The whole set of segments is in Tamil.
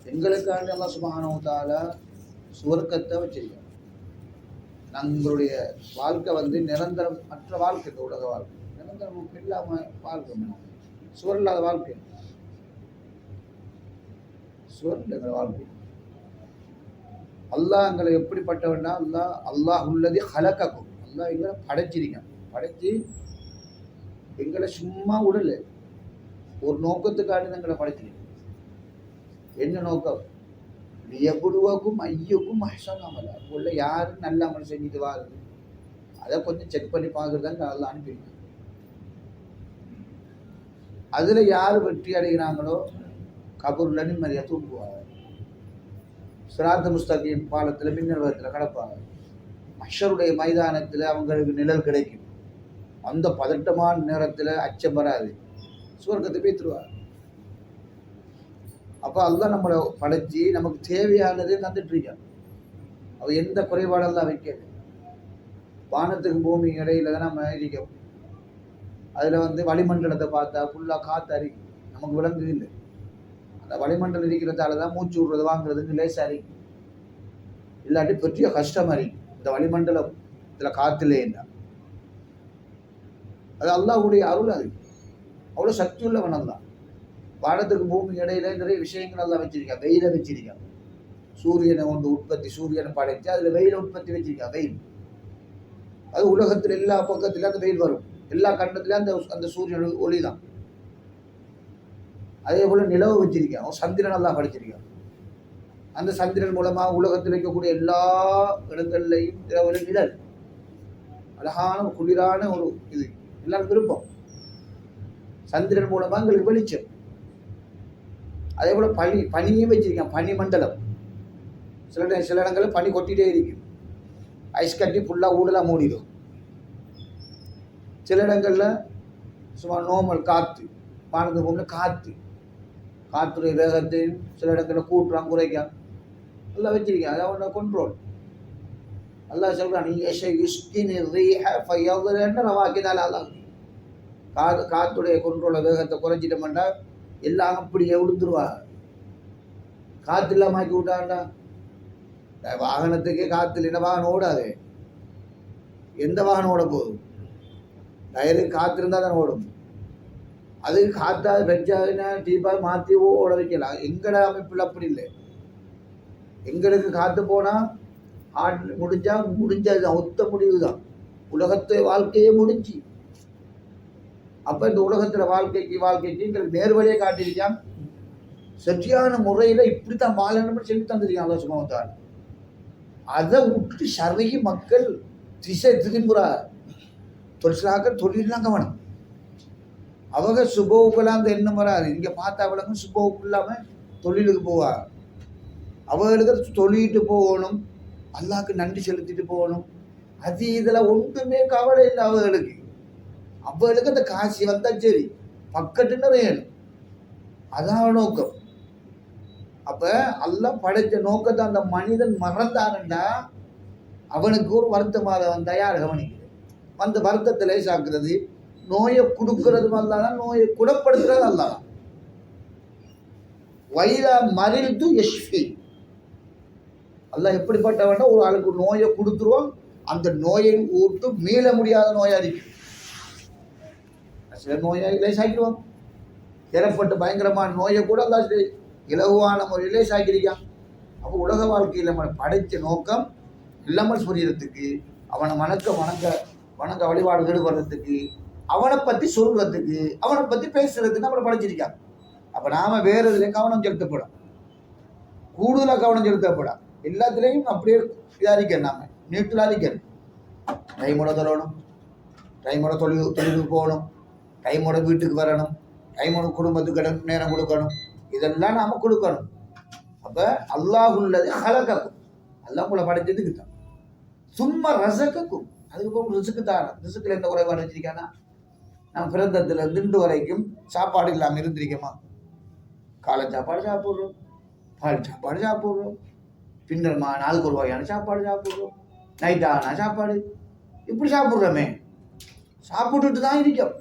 எங்களுக்காண்டி அல்லாஹ் சுப்ஹானஹு வ தஆலா சுவர்க்கத்தை வச்சிருக்காங்க. நம்மளுடைய வாழ்க்கை நிரந்தரம் மற்ற வாழ்க்கை, இந்த உலக வாழ்க்கை நிரந்தரம் இல்லாம வாழ்க்கை, சுவர் இல்லாத வாழ்க்கை, சுவர் இல்லாத வாழ்க்கை. அல்லாஹ் எங்களை எப்படிப்பட்டவன்னா, அல்லாஹ் உள்ளதி ஹலகக்கும், அல்லாஹ் எங்களை படைச்சிருக்கான். படைச்சி எங்களை சும்மா விடல, ஒரு நோக்கத்துக்காண்டி எங்களை படைச்சிருக்கேன். என்ன நோக்கம்? எவ்வளவுக்கும் ஐயோக்கும் அஹ்சன் அமலா, உள்ள யாரு நல்ல அமல் செஞ்சுட்டு வாருது அதை கொஞ்சம் செக் பண்ணி பார்க்கறதாங்க அல்லாஹ் அனுப்பியிருக்கேன். அதுல யாரு வெற்றி அடைகிறாங்களோ கபூர்ல நிம்மதியா தூங்குவாங்க, சிராத்த முஸ்தகீம் பாலத்துல மின்னல்வகத்துல கடப்பாங்க, மஹ்ஷருடைய மைதானத்துல அவங்களுக்கு நிழல் கிடைக்கும். அந்த பதட்டமான நேரத்துல அச்சம் வராது, சுவர்க்கத்தை பேத்துருவார். அப்ப அல்லாஹ் நம்மளை படைச்சி நமக்கு தேவையானது தந்துட்டு இருக்கான். அவ எந்த குறைபாடெல்லாம் வைக்கல. வானத்துக்கு பூமி இடையில தான் நம்ம இருக்கோம். அதுல வளிமண்டலத்தை பார்த்தா ஃபுல்லா காத்து அரிக்கும், நமக்கு விளங்குது இல்லை. அந்த வளிமண்டலம் இருக்கிறதால தான் மூச்சு விடுறது வாங்குறதுக்கு லேசா அரிக்கும், இல்லாட்டி பெரிய கஷ்டம் அரிக்கும். இந்த வளிமண்டலம் இதுல காத்துல என்ன, அது அல்லாஹ்வுடைய அருள். அது அவ்வளவு சக்தி உள்ளவன் தான். வானத்துக்கு பூமி இடையில நிறைய விஷயங்கள் எல்லாம் வச்சிருக்கான். வெயில வச்சிருக்கான், சூரியனை உற்பத்தி, சூரியனை படைச்சு அதுல வெயில உற்பத்தி வச்சிருக்கான். வெயில் அது உலகத்துல எல்லா பக்கத்துலயும் அந்த வெயில் வரும், எல்லா கண்டத்துலயும் அந்த சூரியன் ஒளி தான். அதே போல நிலவு வச்சிருக்கான், சந்திரன் எல்லாம் படைச்சிருக்கான். அந்த சந்திரன் மூலமா உலகத்தில் இருக்கக்கூடிய எல்லா இடங்கள்லையும் நிழல், அழகான குளிரான ஒரு இது எல்லாரும் விருப்பம். சந்திரன் மூலமா எங்களுக்கு வெளிச்சம். அதே போல பனியும் வச்சிருக்கான், பனி மண்டலம். சில இடங்களில் பனி கொட்டிட்டே இருக்கும், ஐஸ் கட்டி ஃபுல்லா ஊடலா மூடிடும். சில இடங்கள்ல சும்மா நார்மல் காத்து, வானத்து பூமியில காத்துடைய வேகத்தையும் சில இடங்களில் கூட்டுறான், குறைக்கான், எல்லாம் வச்சிருக்கான். அதை அவனோட கண்ட்ரோல். அல்லாஹ் சொல்றான், காத்துடைய கண்ட்ரோலை வேகத்தை குறைச்சிட்டோம்டா எல்லாம் அப்படியே விழுந்துருவாங்க. காத்து இல்லாம ஆக்கி விட்டாண்டா, வாகனத்துக்கே காத்து இல்லைன்னா வாகனம் ஓடாது. எந்த வாகனம் ஓட போகுது? டயருக்கு காத்து இருந்தா தானே ஓடும். அது காத்தா வச்சாங்கன்னா டீப்பா மாற்றி ஓட வைக்கலாம். எங்கட அமைப்புல அப்படி இல்லை. எங்களுக்கு காத்து போனா முடிஞ்சதுதான், ஒத்த முடிவு தான். உலகத்தை வாழ்க்கையே முடிஞ்சு. அப்ப இந்த உலகத்துல வாழ்க்கைக்கு எங்களுக்கு நேர்வழியை காட்டியிருக்கான். சரியான முறையில இப்படித்தான் வாழணும்னு சொல்லி தந்திருக்கான் அல்லாஹ் சுப்ஹானஹு வ தஆலா. அதை விட்டு சருகி மக்கள் திசை திரும்புறா. தொழிலாம் கவனம். அவங்க சுபவுக்குலாம் அந்த எண்ணம் வராது. இங்க பார்த்தா அவளுக்கும் சுபவுக்கு இல்லாம தொழிலுக்கு போவா. அவங்களுக்கு தொழிலிட்டு போகணும், அல்லாஹ்க்கு நன்றி செலுத்திட்டு போகணும். அது இதுல ஒன்றுமே கவலை இல்லை அவங்களுக்கு. அவளுக்கு அந்த காசி வந்தா சரி, பக்கத்து நிறையணும், அதான் நோக்கம். அப்ப அல்லாஹ் படைச்ச நோக்கத்தை அந்த மனிதன் மறந்தானண்டா அவனுக்கு ஒரு வருத்தமாக வந்தா யார் கவனிக்கிறது? அந்த வருத்தத்தை லேசாக்குறது, நோயை கொடுக்கறதும் அல்லாதான், நோயை குணப்படுத்துறது அல்லாதான். வைரா மரில்து யஷ்ஃபி, அல்லாஹ் எப்படிப்பட்டவன்னா ஒரு ஆளுக்கு நோயை கொடுத்துருவான், அந்த நோயை ஊட்டு மீள முடியாத நோயாளிக்கு. சில நோயாளிகளே சாக்கிடுவான், ஏற்பட்ட பயங்கரமான நோயை கூட அல்லாஹ் இலகுவான முறையிலே சாக்கிருக்கான். அப்போ உலக வாழ்க்கையில் நம்ம படைச்ச நோக்கம் இல்லாமல் புரியறதுக்கு, அவனை வணக்க வழிபாடு ஈடுபடுறதுக்கு, அவனை பற்றி சொல்றதுக்கு, அவனை பற்றி பேசுறதுக்கு நம்மளை படைச்சிருக்கான். அப்போ நாம வேற இதுல கவனம் செலுத்தப்படும், கூடுதலாக கவனம் செலுத்தப்படும். எல்லாத்துலேயும் அப்படியே இதாதிக்கணும், நாம நீட்டுலாதிக்கணும். டைமோட தொழணும், டைமோட தொழிலுக்கு போகணும், டைமோட வீட்டுக்கு வரணும், டைமோட குடும்பத்துக்கு நேரம் கொடுக்கணும். இதெல்லாம் நாம கொடுக்கணும். அப்ப அல்லாஹ் உள்ளது ஹலகக்கும், அல்லாஹ் உங்களை படைச்சதுக்கு தான். சும்மா ரசகக்கும், அதுக்கப்புறம் ரிசுக்கு தான். ரிசுக்குல எந்த குறைபாடு வச்சிருக்கானா? நம்ம பிறந்தத்துல திண்டு வரைக்கும் சாப்பாடு இல்லாமல் இருந்திருக்கோமா? காலை சாப்பாடு சாப்பிட்றோம், பால் சாப்பாடு சாப்பிட்றோம், பின்னர் நாளுக்கு ஒரு வகையான சாப்பாடு சாப்பிட்றோம், நைட் ஆனா சாப்பாடு, இப்படி சாப்பிட்றோமே. சாப்பிட்டுட்டு தான் இருக்கோம்.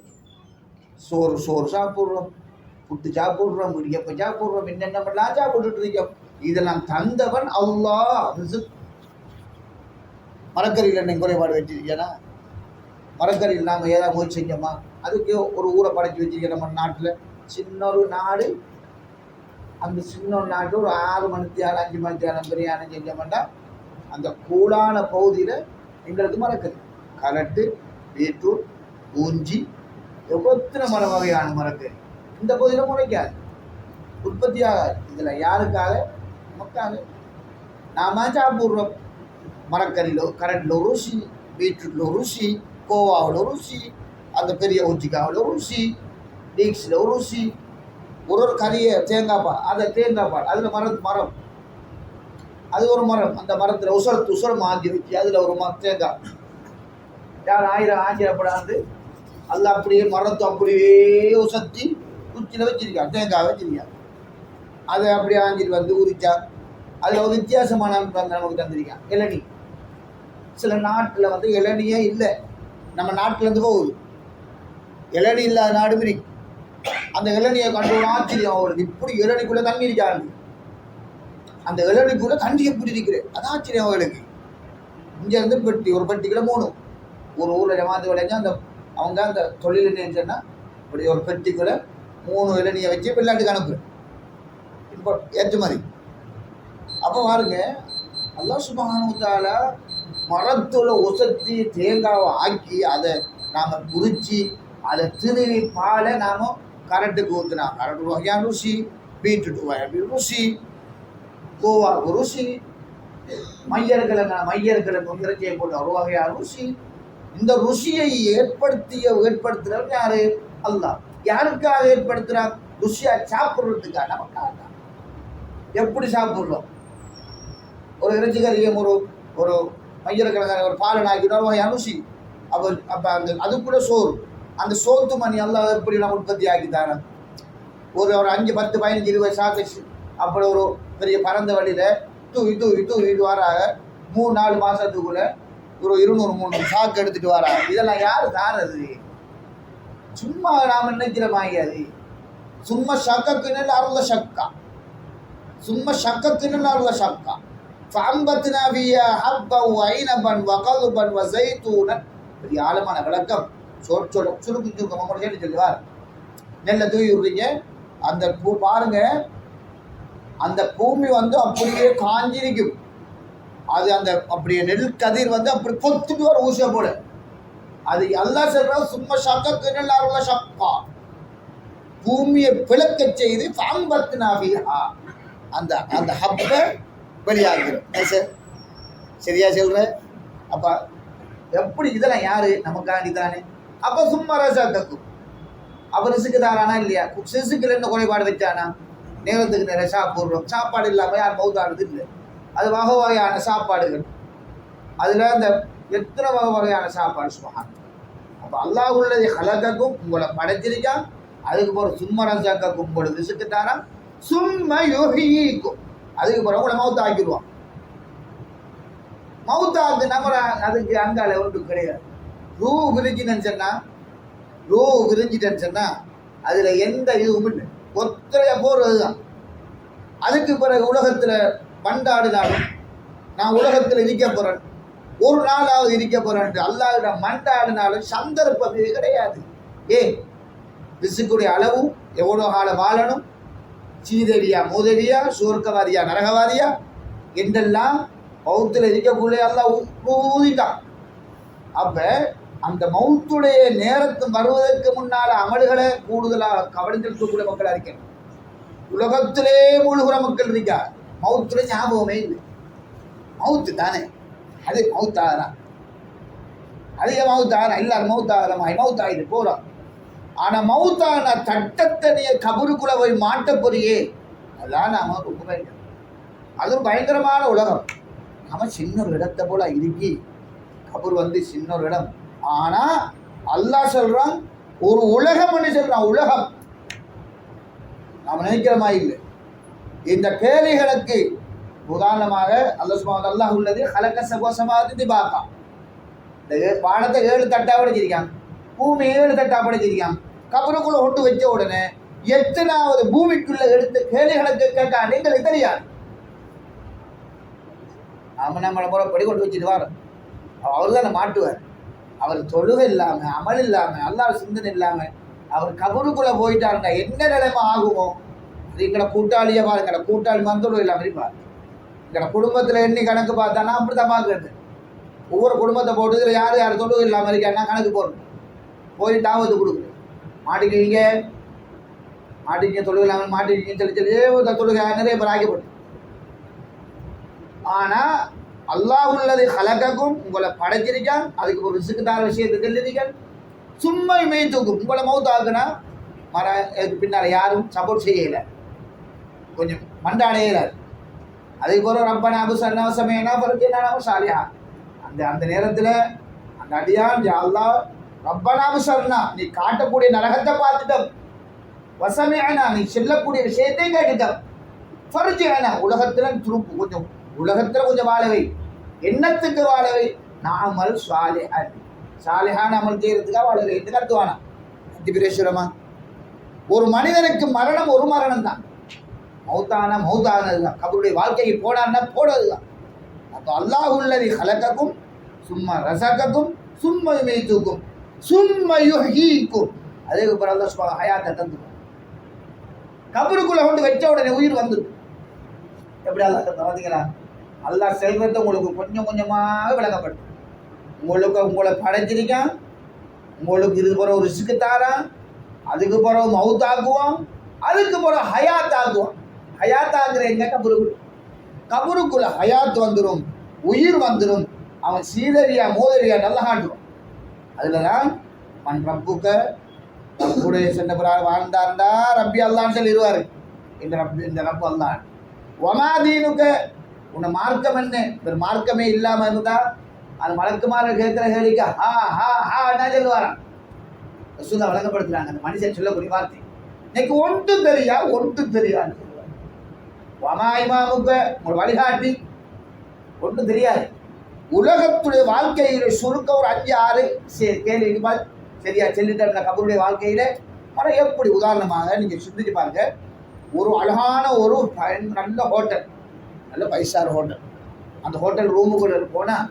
சோறு சாப்பிட்றோம், புட்டு சாப்பிடுறோம், இடியப்ப சாப்பிடுறோம், என்னென்னமெல்லாம் சாப்பிட்டுட்டு இருக்கோம். இதெல்லாம் தந்தவன் அல்லாஹ். மரக்கறியில் என்ன குறைபாடு வச்சிருக்கேன்னா, மரக்கறியில் நாம் ஏதாவது முயற்சி செஞ்சோமா? அதுக்கு ஒரு ஊரை படைச்சி வச்சிருக்கேன் நம்ம நாட்டில். சின்ன ஒரு நாடு, அந்த சின்ன நாட்டு ஒரு 6 மணித்தியாலம் 5 மணித்தியாலம் பிரியாணி செஞ்சோம்னா அந்த கூடான பகுதியில் எங்களுக்கு மரக்கறி, கரட்டு, பீட்ரூட், பூஞ்சி, எத்தனை மர வகையான மரக்கறி இந்த பகுதியில் முளைக்காது, உற்பத்தி ஆகாது. இதில் யாருக்காக? நமக்காக. நாம சாப்பிட்றோம். மரக்கறியில் கரண்டில் ஒரு ருசி, பீட்ரூட்டில் ஒரு ருசி, கோவாவில் ஒரு ருசி, அந்த பெரிய ஊச்சிக்காவில் ஒரு ருசி, டீக்ஸில் ஒரு ருசி, ஒரு கறியை தேங்காய் பால், அதை தேங்காய் பால், அதில் மரம் அது ஒரு மரம், அந்த மரத்தில் உசரம் ஆக்கி வச்சு அதில் ஒரு தேங்காய். யார் 1000 ஆஞ்சிரப்படாது அல்ல, அப்படியே மரத்தை அப்படியே உசத்தி குச்சியில் வச்சிருக்கான், தேங்காய் வச்சிருக்கான். அதை அப்படியே ஆஞ்சிட்டு வந்து உரிச்சா அதில் ஒரு வித்தியாசமான நமக்கு தந்திருக்கான் இளநீ. சில நாட்டில் வந்து இளநியே இல்லை, நம்ம நாட்டிலேருந்து போகுது. இளநீ இல்லாத நாடு பிரி. அந்த இளநியை கண்டு ஒரு ஆச்சரியம் அவளுக்கு, இப்படி இளநிக்குள்ளே தண்ணி இருக்காது, அந்த இளநிக்குள்ளே தண்ணி எப்படி இருக்கிறேன், அது ஆச்சரியம் அவளுக்கு. இங்கேருந்து பெட்டி, ஒரு பெட்டிக்குள்ள 3 ஒரு ஊரில் ஜமாத்து விளைஞ்சா அந்த அவங்க அந்த தொழில் என்னன்னு சொன்னால், இப்படி ஒரு பெட்டிக்குள்ள 3 இளநியை வச்சு வெளிநாட்டுக்கு அனுப்புறேன், இப்போ ஏற்றுமதி. அப்போ பாருங்க, அல்லாஹ் சுப்ஹானஹு வ தஆலா மரத்தோட உசத்தி தேங்காவை ஆக்கி அதை நாம் குறிச்சி அதை திருவி பாலை நாம் கரண்ட்டுக்கு ஊற்றினா கரண்ட் வகையான ருசி, பீட்ரூட் வகையான ருசி, கோவா ருசி, மையர்கிழங்கு இறைச்சியை போட்டு ஒரு வகையான ருசி. இந்த ருசியை ஏற்படுத்துறவர் யாரு? அல்லாஹ். யாருக்காக ஏற்படுத்துறார்? ருசியா சாப்பிட்றதுக்காக, நமக்காக. எப்படி சாப்பிட்றோம்? ஒரு இறைச்சிக்கறியும் ஒரு மையர்கிழங்கு ஒரு பாலை நாக்கிற ஒரு வகையான ருசி. அப்போ அது கூட சோறு, அந்த சோத்து மணி அல்லாஹ் எப்படி நம்ம உற்பத்தி ஆக்கித்தானே. ஒரு 5 10 15 20 சாக்கு அப்படி ஒரு பெரிய பரந்த வழியில் தூவிட்டு வராங்க. 3-4 மாதத்துக்குள்ளே ஒரு 200-300 சாக்கு எடுத்துகிட்டு வராங்க. இதெல்லாம் யார் தானது? சும்மா நாம் நினைக்கிற மாதிரி. சும்மா ஷக்கத்தினல் அருள ஷக்கா, சும்மா ஷக்கத்தினல் அருள ஷக்கா. ஃபஅம்பத்னா ஃபியா ஹப்பன் வ ஐனபன் வ கல்பன் வ ஸைத்தூனன். பெரிய ஆழமான விளக்கம். சுருக்கு நம்மளோட கேட்டு சொல்லுவார். நெல்லை தூவி விடுறீங்க, அந்த பூ பாருங்க, அந்த பூமி வந்து அப்படியே காஞ்சிருக்கும். அது அந்த அப்படியே நெல் கதிர் வந்து அப்படி கொத்துட்டு வர ஊசியை போல. அது எல்லாம் சொல்ற சும்மா ஷக்கக்கு நெல்லாருள்ள ஷக்கா, பூமியை பிளக்க செய்து ஃபஅம்பத்னா அந்த அந்த ஹப்பை வெளியாகிறோம். சரியா சொல்ற? அப்ப எப்படி இதெல்லாம் யாரு? நமக்காண்டி தானே. அப்போ சும்மா ரசாக்கும். அப்போ ரிசுக்கு தாரானா இல்லையா? ரிசுக்குல என்ன குறைபாடு வச்சானா? நேரத்துக்கு நிறைய சாப்பிட்றோம், சாப்பாடு இல்லாமல் யார் மௌத்தானது இல்லை. அது வகை வகையான சாப்பாடுகள், அதில் அந்த எத்தனை வகையான சாப்பாடு சுபஹான். அப்போ அல்லாஹ் உள்ளது ஹலகக்கும், உங்களை படைச்சிருக்கான். அதுக்கு பிறகு சும்மா ரசாக்கும், உங்களோட ரிசுக்கு தாரா. சும்மா யோகிக்கும், அதுக்கு பிறகு உங்களை மௌத்தாக்கிடுவான். மௌத்தாக்கு நம்ம அதுக்கு அங்கால ஒன்றும் கிடையாது. ரூ விரிஞ்சிட்டேன்னு சொன்னால் அதில் எந்த இதுவும் இல்லை, ஒத்தைய போகிறது தான். அதுக்கு பிறகு உலகத்தில் மண்டாடினாலும் நான் உலகத்தில் இருக்க போகிறேன், ஒரு நாளாவது இருக்க போகிறேன் அல்லாஹ்விடம் மண்டாடினாலும் சந்தர்ப்பம் இது கிடையாது. ஏன்? ரிசுக்குடைய அளவும் எவ்வளோ காலம் வாழணும், சீதேவியா மூதேவியா, சுவர்க்கவாதியா நரகவாதியா என்றெல்லாம் மௌத்தில் இருக்கக்குள்ளே எல்லாம் ஊதிட்டான். அப்போ அந்த மௌத்துடைய நேரத்து வருவதற்கு முன்னால் அமல்களை கூடுதலாக கவனித்திருக்கக்கூடிய மக்களாக இருக்கணும். உலகத்திலே மூழ்கிற மக்கள் இருக்கா, மௌத்துல ஞாபகமே இல்லை. மௌத்து தானே, அது மௌத்தாகலாம், அதிக மௌத்தாகலாம், எல்லாரும் மௌத்தாகிட்டு போகிறோம். ஆனால் மௌத்தான தட்டத்தை நீ கபருக்குள்ள போய் மாட்ட போறியே, அதான் நாம ரொம்ப பயங்கரம். அது பயங்கரமான உலகம். நாம சின்ன ஒரு இடத்தை போல இருக்கி, கபர் வந்து சின்ன ஒரு இடம். ஆனா அல்லாஹ் சொல்றான் ஒரு உலகம் என்று சொல்றான். உலகம் நாம் நினைக்கிற மாதிரி இல்லை. இந்த கேள்விகளுக்கு உதாரணமாக அல்லாஹ் உள்ளது ஹலக சபோசமாதி பாக்கா. இந்த வானத்தை 7 தட்டா படைச்சிருக்கான், பூமி 7 தட்டா படைச்சிருக்கான். கபருக்குள்ள ஒட்டு வச்ச உடனே எத்தனாவது பூமிக்குள்ள எடுத்து கேள்விகளுக்கு கேட்க எங்களுக்கு தெரியாது. நாம நம்மளை முறை படி கொண்டு வச்சுட்டு வரோம். அவர் தானே மாட்டுவார். அவர் தொழுகை இல்லாம, அமல் இல்லாம, அல்லாஹ் சிந்தனை இல்லாம அவர் கபருக்குள்ள போயிட்டாருங்க, என்ன நிலைமை ஆகுமோ? எங்களை கூட்டாளியை பாருங்க, கூட்டாளி மந்தோடு இல்லாம இருப்பார். எங்களை குடும்பத்துல எண்ணி கணக்கு பார்த்தானா அப்படித்தான் பார்க்கறது. ஒவ்வொரு குடும்பத்தை போட்டு இதில் யார் யார் தொழுகை இல்லாமல் இருக்காருன்னா கணக்கு போடணும். போய் தாவத்து கொடுக்குது, மாட்டிக்கிங்க தொழுகை இல்லாமல் மாட்டிக்கிங்க சொல்லி தொழுகை நிறைய பேர் ஆகிப்பட்டு. ஆனா அல்லாஹ் உள்ளது ஹலகக்கும், உங்களை படைச்சிருக்கான், அதுக்கு ஒரு ரிஸ்க்குதான விஷயத்தை தெரிஞ்சிருக்கான். சும்மா மேய்த்துக்கும் உங்களை மௌத்தாக்குனா பின்னால யாரும் சப்போர்ட் செய்யலை, கொஞ்சம் மண்டாடையிலாது. அதுக்கு பிறகு ரப்பனா அபுசன்னா சமயனா பரத்தினா சாலியா, அந்த நேரத்தில் அந்த அடியான் அல்லாஹ் ரப்பனா அபுசன்னா, நீ காட்டக்கூடிய நரகத்தை பார்த்துட்டோம், வசமேனா நீ செல்லக்கூடிய விஷயத்தையும் கேட்டுட்டோம், ஃபர்ஜினா உலகத்தில் துருப்பு கொஞ்சம், உலகத்தில் கொஞ்சம் வாழவை, என்னத்துக்கு வாழவை, நாமல் சாலிஹன், சாலிஹான் அமல் செய்யறதுக்காக வாழவை என்று கத்துவானா. பிரேசுரமா ஒரு மனிதனுக்கு மரணம் ஒரு மரணம் தான், மௌத்தானது தான், கபருடைய வாழ்க்கைக்கு போனான்னா போனதுதான். அப்போ அல்லாஹ் உள்ளது ஹலக்கக்கும் சும்மா ரசக்கக்கும் சும்மா யுமீத்துக்கும் சும்மா யுஹீக்கும், அதுக்கு பிறகு அல்லாஹ் ஹயாத்தை தந்துடும். கபருக்குள்ள கொண்டு வச்ச உடனே உயிர் வந்துடும். எப்படி அல்லாஹ் பார்த்தீங்களா? அல்லாஹ் செல்வத்தை உங்களுக்கு கொஞ்சம் கொஞ்சமாக விளங்கப்படும். உங்களை படைச்சிருக்கான், உங்களுக்கு இது போகிற ஒரு ரிஸ்க்கு தாரான், அதுக்கு பிறகு மவுத்தாக்குவான், அதுக்கு பிறகு ஹயாத் ஆக்குவான். ஹயாத் ஆகுறேங்க கபருக்குள்ள ஹயாத் வந்துடும், உயிர் வந்துடும். அவன் சீதவியா மோதவியா நல்லா காட்டுவான். அதில் தான் மண் ரப்புக்க ரப்புடைய சென்ற பிறகு வாழ்ந்தார்ந்தா ரப்பி அல்லான்னு சொல்லிடுவார். இந்த ரப்பு அல்லான் ஒமாதீனுக்க, உன்னை மார்க்கம் என்ன, ஒரு மார்க்கமே இல்லாமல் இருந்தால் அது மலக்குமார கேட்குற கேள்விக்கா ஹா ஹா ஹா என்ன சொல்லுவாரான். ரசூலா வழங்கப்படுத்துறாங்க அந்த மனுஷன் சொல்லக்கூடிய வார்த்தை. இன்னைக்கு ஒன்றும் தெரியாது சொல்லுவாங்க. வமாயிமாமுக்க உங்களோட வழிகாட்டி ஒன்றும் தெரியாது. உலகத்துடைய வாழ்க்கையில் சுருக்க ஒரு 5-6 கேள்விக்கு பால் சரியா சொல்லிட்டு கபருடைய வாழ்க்கையில மன எப்படி உதாரணமாக நீங்கள் சிந்திச்சு பாருங்க. ஒரு அழகான ஒரு நல்ல ஹோட்டல், நல்ல 5 ஸ்டார் ஹோட்டல். அந்த ஹோட்டல் ரூமுக்குள்ள போனால்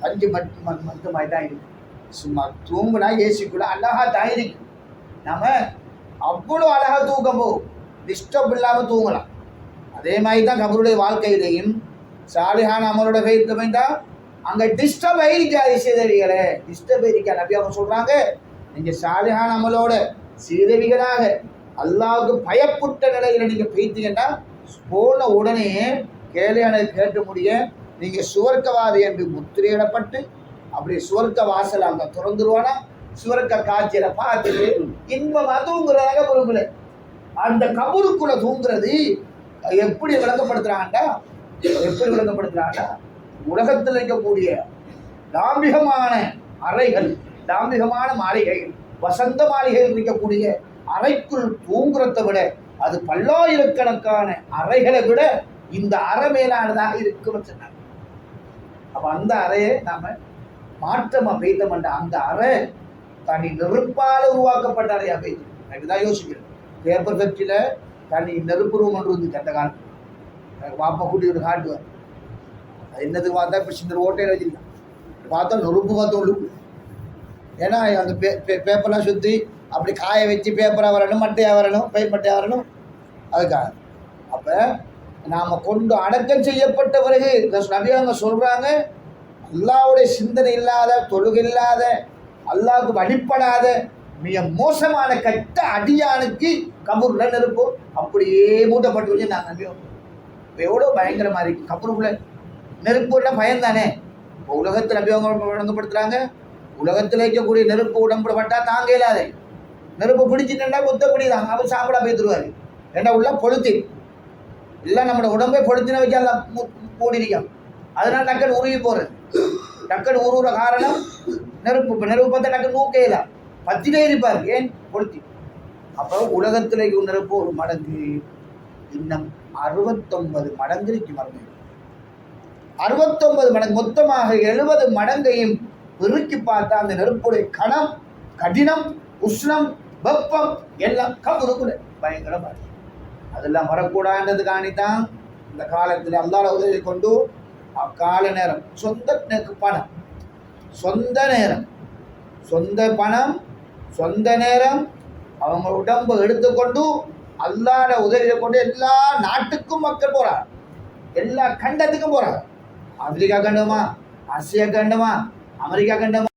5 மட்டுமாய் தான் இருக்கு. சும்மா தூங்குனா ஏசிக்குள்ள அழகா தான் இருக்கு. நம்ம அவ்வளோ அழகா தூக்கம் போகும், டிஸ்டர்ப் இல்லாமல் தூங்கலாம். அதே மாதிரி தான் கபருடைய வாழ்க்கையிலையும் சாலிஹான அமலோட கைத்து வேண்டாம், அங்கே டிஸ்டர்ப் ஆயிருக்காது சீதவிகளே, டிஸ்டர்ப் ஆயிருக்கா. நபி அவங்க சொல்கிறாங்க, நீங்கள் சாலிஹான அமலோட சீதவிகளாக அல்லாவுக்கு பயப்பட்ட நிலையில் நீங்கள் பெய்த்தீங்கன்னா போன உடனே கேள்வியான கேட்டு முடிய நீங்கள் சுவர்க்கவாதி என்று முத்திரையிடப்பட்டு அப்படி சுவர்க்க வாசல் அங்கே திறந்துருவானா, சுவர்க்க காட்சியில பார்த்துட்டு இன்பமாக தூங்குறதாக பொறுப்புல. அந்த கபருக்குள்ள தூங்குறது எப்படி விளங்கப்படுத்துறாங்கடா, உலகத்தில் இருக்கக்கூடிய தாம்பிகமான அறைகள், தாம்பிகமான மாளிகைகள், வசந்த மாளிகைகள் இருக்கக்கூடிய அறைக்குள் தூங்குறதை விட அது பல்லாயிரக்கணக்கான அறைகளை விட இந்த அறை மேலானதாக இருக்குன்னு சொன்னாங்க. அப்போ அந்த அறையை நாம மாற்றமா பெய்தோம்னா அந்த அறை தனி நெருப்பால் உருவாக்கப்பட்ட அறையா பெய்யும். எனக்கு தான் யோசிக்கிறேன். பேப்பர் ஃபேக்ட்ரியில தனி நெருப்பு ரூம் ஒன்று வந்து கட்ட காலம் பாப்பா கூட்டி ஒரு காட்டுவார். அது என்னதுக்கு பார்த்தா இப்போ சின்ன ஓட்டையில் வச்சிருக்கான், பார்த்தா நெருப்பு பார்த்தோம் உள்ளுக்கு. ஏன்னா அந்த பேப்பர்லாம் சுற்றி அப்படி காய வச்சு பேப்பராக வரணும், மட்டையாக வரணும், பயிர் மட்டையாக வரணும். அதுக்காக அப்போ நாம் கொண்டு அடக்கம் செய்யப்பட்ட பிறகு நபியாங்க சொல்கிறாங்க, அல்லாவுடைய சிந்தனை இல்லாத, தொழுகை இல்லாத, அல்லாவுக்கு வழிபடாத மிக மோசமான கட்ட அடியானுக்கு கபூர்ல நெருப்பு அப்படியே மூட்டப்பட்டு வச்சு நாங்கள் நம்பியோம். எவ்வளோ பயங்கரமாக இருக்கு கபூருக்குள்ள நெருப்புன்னா பயந்தானே. இப்போ உலகத்தில் நம்பியவங்க விளங்கப்படுத்துகிறாங்க, உலகத்தில் இருக்கக்கூடிய நெருப்பு உடம்புப்பட்டா தாங்க இல்லாத, நெருப்பு பிடிச்சிட்டா கொத்தப்படி தான் அவர் சாப்பிட போய்த்துருவார். ஏன்னா உள்ள பொழுத்தி இல்லை, நம்மளோட உடம்பை பொழுத்தின வச்சு எல்லாம் மூடிருக்கோம். அதனால டக்குன்னு உருகி போகிறது. டக்குன்னு உருகிற காரணம் நெருப்பு. இப்போ நெருப்பு பார்த்தா டக்குன்னு நூக்கையில பத்திலே இருப்பார், ஏன் பொழுத்தி. அப்போ உலகத்தில் நெருப்பு ஒரு மடங்கு, இன்னும் 69 மடங்கு இருக்கு மடங்கு, 69 மடங்கு, மொத்தமாக 70 மடங்கையும் பெருக்கி பார்த்தா அந்த நெருப்புடைய கணம், கடினம், உஷ்ணம், வெப்பம் எல்லாம் கபருக்குள்ள பயங்கரமாக இருக்கு. அதெல்லாம் வரக்கூடாதுன்றது காணித்தான் இந்த காலத்தில் அல்லாஹ் உதவி கொண்டு கால நேரம் சொந்த பணம், சொந்த நேரம், சொந்த பணம், சொந்த நேரம், அவங்க உடம்பை எடுத்துக்கொண்டு அல்லாஹ்வுடைய உதவியை கொண்டு எல்லா நாட்டுக்கும் மக்கள் போறாங்க, எல்லா கண்டத்துக்கும் போறாங்க. ஆப்பிரிக்கா கண்டமா, ஆசியா கண்டமா, அமெரிக்கா கண்டமா,